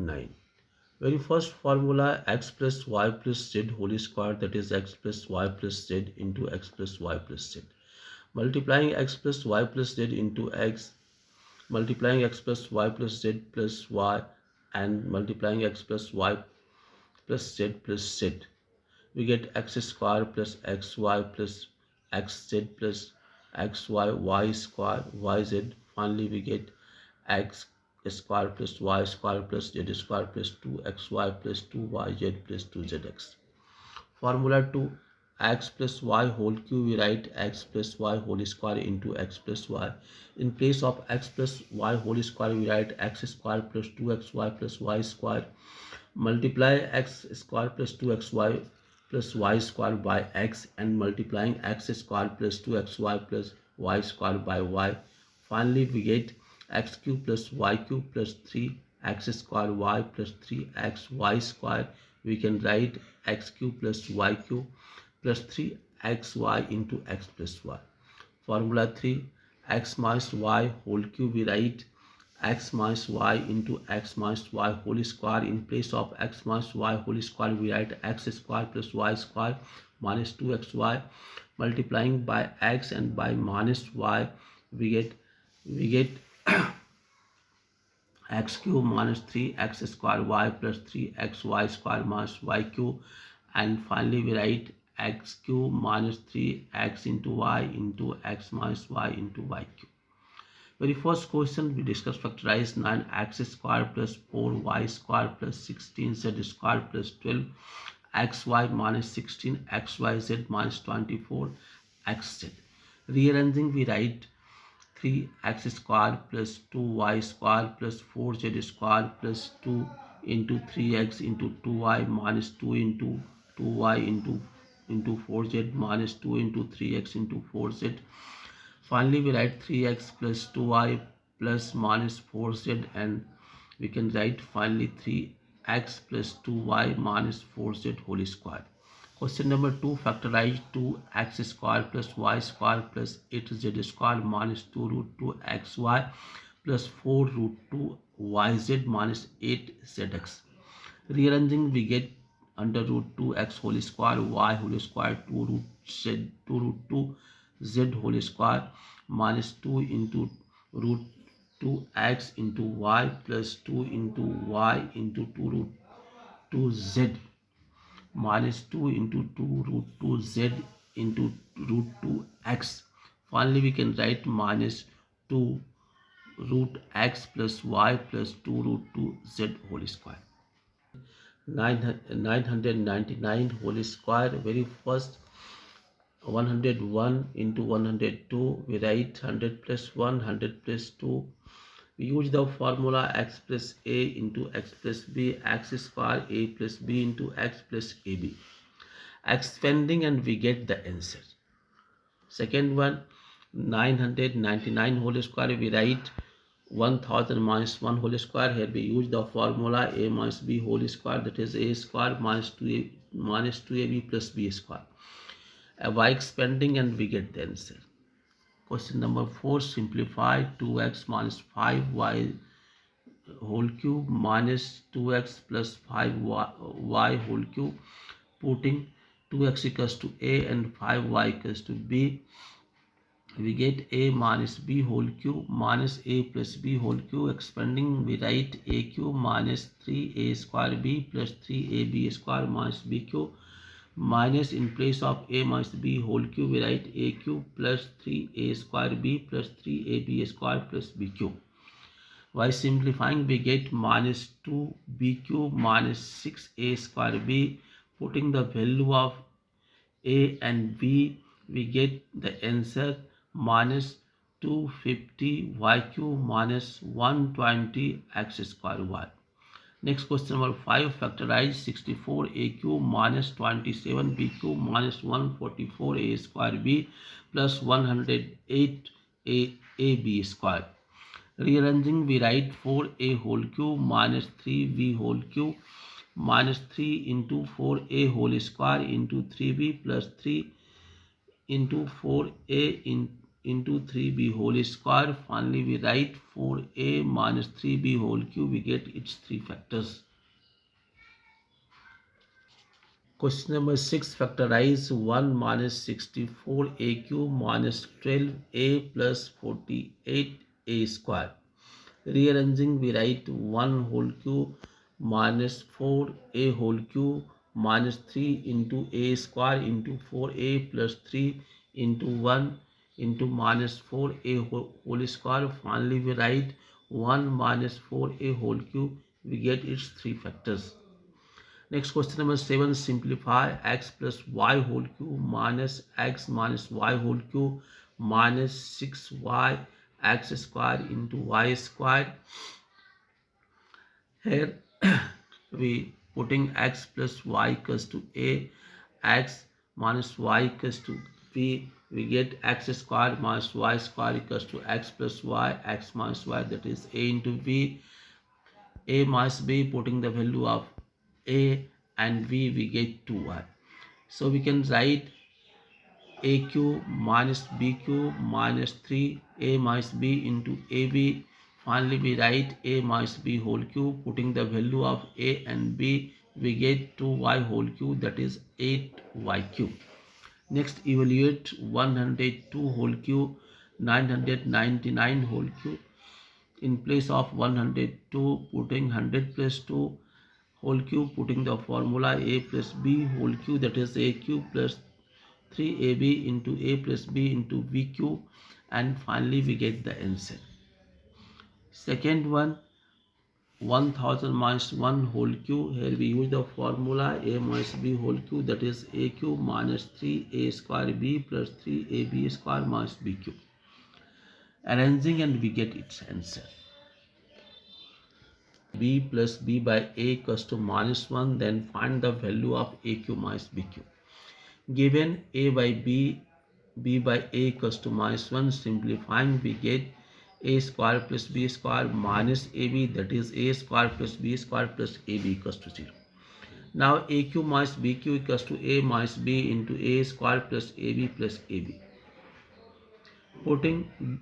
9. Very first formula, x plus y plus z whole square, that is x plus y plus z into x plus y plus z. Multiplying x plus y plus z into x, multiplying x plus y plus z plus y, and multiplying x plus y plus z, we get x square plus xy plus xz plus xy y square yz. Finally we get x square plus y square plus z square plus 2xy plus 2yz plus 2zx. Formula 2, x plus y whole cube, we write x plus y whole square into x plus y. In place of x plus y whole square, we write x square plus 2xy plus y square. Multiply x square plus 2xy plus y square by x, and multiplying x square plus 2xy plus y square by y. Finally we get x cube plus y cube plus 3x square y plus 3xy square. We can write x cube plus y cube plus 3xy into x plus y. Formula 3, x minus y whole cube, we write x minus y into x minus y whole square. In place of x minus y whole square, we write x square plus y square minus 2xy. Multiplying by x and by minus y, we get x cube minus 3x square y plus 3xy square minus y cube. And finally we write x cube minus 3x into y into x minus y into y cube. Very first question we discuss, factorize 9x square plus 4y square plus 16z square plus 12xy minus 16 xyz minus 24xz. Rearranging, we write 3x square plus 2y square plus 4z square plus 2 into 3x into 2y minus 2 into 2y into 4z minus 2 into 3x into 4z. Finally we write 3x plus 2y plus minus 4z, and we can write finally 3x plus 2y minus 4z whole square. Question number 2, factorize 2x square plus y square plus 8z square minus 2 root 2 xy plus 4 root 2 yz minus 8zx. Rearranging, we get under root 2x whole square y whole square 2 root 2 z whole square minus 2 into root 2x into y plus 2 into y into 2 root 2z minus 2 into 2 root 2z into root 2x. Finally we can write minus 2 root x plus y plus 2 root 2z whole square. 999 whole square, very first 101 into 102, we write 100 plus 1 100 plus 2. We use the formula x plus a into x plus b, x square a plus b into x plus ab. Expanding, and we get the answer. Second one, 999 whole square, we write 1000 minus 1 whole square. Here we use the formula a minus b whole square, that is a square minus 2ab plus b square. By expanding, and we get the answer. Question number 4, simplify 2x minus 5y whole cube minus 2x plus 5y whole cube, putting 2x equals to a and 5y equals to b. We get a minus b whole cube minus a plus b whole cube. Expanding, we write a cube minus 3a square b plus 3ab square minus b cube, minus in place of a minus b whole cube, we write a cube plus 3a square b plus 3ab square plus b cube. By simplifying, we get minus 2b cube minus 6a square b. Putting the value of a and b, we get the answer minus 250 y cube minus 120 x square y. Next question number 5, factorize 64 a cube minus 27 b cube minus 144 a square b plus 108 a b square. Rearranging, we write 4a whole cube minus 3b whole cube minus 3 into 4a whole square into 3b plus 3 into 4a into 3b whole square. Finally, we write 4a minus 3b whole cube. We get its three factors. Question number 6. Factorize 1 minus 64a cube minus 12a plus 48a square. Rearranging, we write 1 whole cube minus 4a whole cube minus 3 into a square into 4a plus 3 into 1 into minus 4a whole square. Finally, we write 1 minus 4a whole cube. We get its three factors. Next, question number 7. Simplify x plus y whole cube minus x minus y whole cube minus 6y x square into y square. Here we putting x plus y equals to a, x minus y equals to b. We get x square minus y square equals to x plus y, x minus y, that is a into b. A minus b, putting the value of a and b, we get 2y. So we can write a cube minus b cube minus 3a minus b into ab. Finally, we write a minus b whole cube, putting the value of a and b, we get 2y whole cube, that is 8y cube. Next, evaluate 102 whole cube, 999 whole cube. In place of 102, putting 100 plus 2 whole cube, putting the formula a plus b whole cube, that is a cube plus 3ab into a plus b into b cube, and finally we get the answer. Second one, 1000 minus 1 whole cube. Here we use the formula a minus b whole cube, that is a cube minus 3a square b plus 3ab square minus b cube. Arranging, and we get its answer. B plus b by a equals to minus 1. Then find the value of a cube minus b cube. Given a by b, b by a equals to minus 1, simplifying, we get a square plus b square minus ab, that is a square plus b square plus ab equals to 0. Now a cube minus b cube equals to a minus b into a square plus ab plus ab. Putting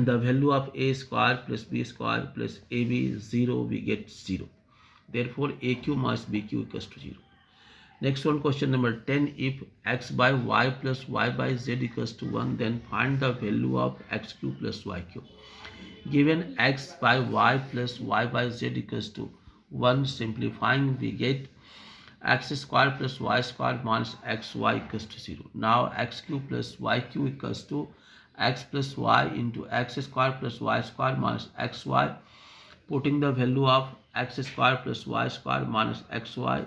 the value of a square plus b square plus ab 0, we get 0. Therefore, a cube minus b cube equals to 0. Next one, question number 10. If x by y plus y by z equals to 1, then find the value of x cube plus y cube. Given x by y plus y by z equals to 1, simplifying, we get x square plus y square minus xy equals to 0. Now x cube plus y cube equals to x plus y into x square plus y square minus xy. Putting the value of x square plus y square minus xy,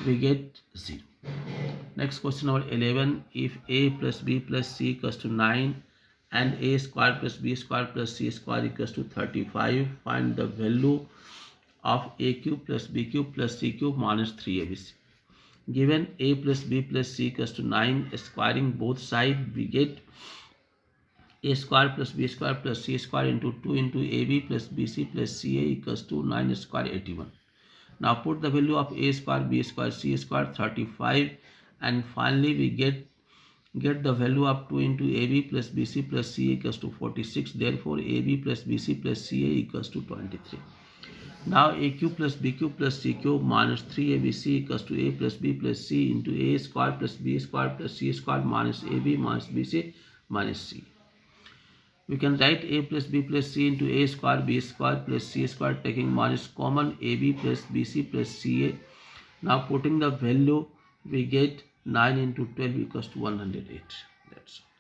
we get 0. Next, question number 11. If a plus b plus c equals to 9 and a square plus b square plus c square equals to 35, find the value of a cube plus b cube plus c cube minus 3abc. Given a plus b plus c equals to 9, squaring both sides, we get a square plus b square plus c square into 2 into ab plus bc plus ca equals to 9 square 81. Now put the value of a square, b square, c square 35, and finally we get the value of 2 into ab plus bc plus ca equals to 46. Therefore, ab plus bc plus ca equals to 23. Now a cube plus b cube plus c cube minus 3abc equals to a plus b plus c into a square plus b square plus c square minus ab minus bc minus c. We can write a plus b plus c into a square b square plus c square, taking minus common, ab plus bc plus ca. Now putting the value, we get 9 into 12 equals to 108. That's all.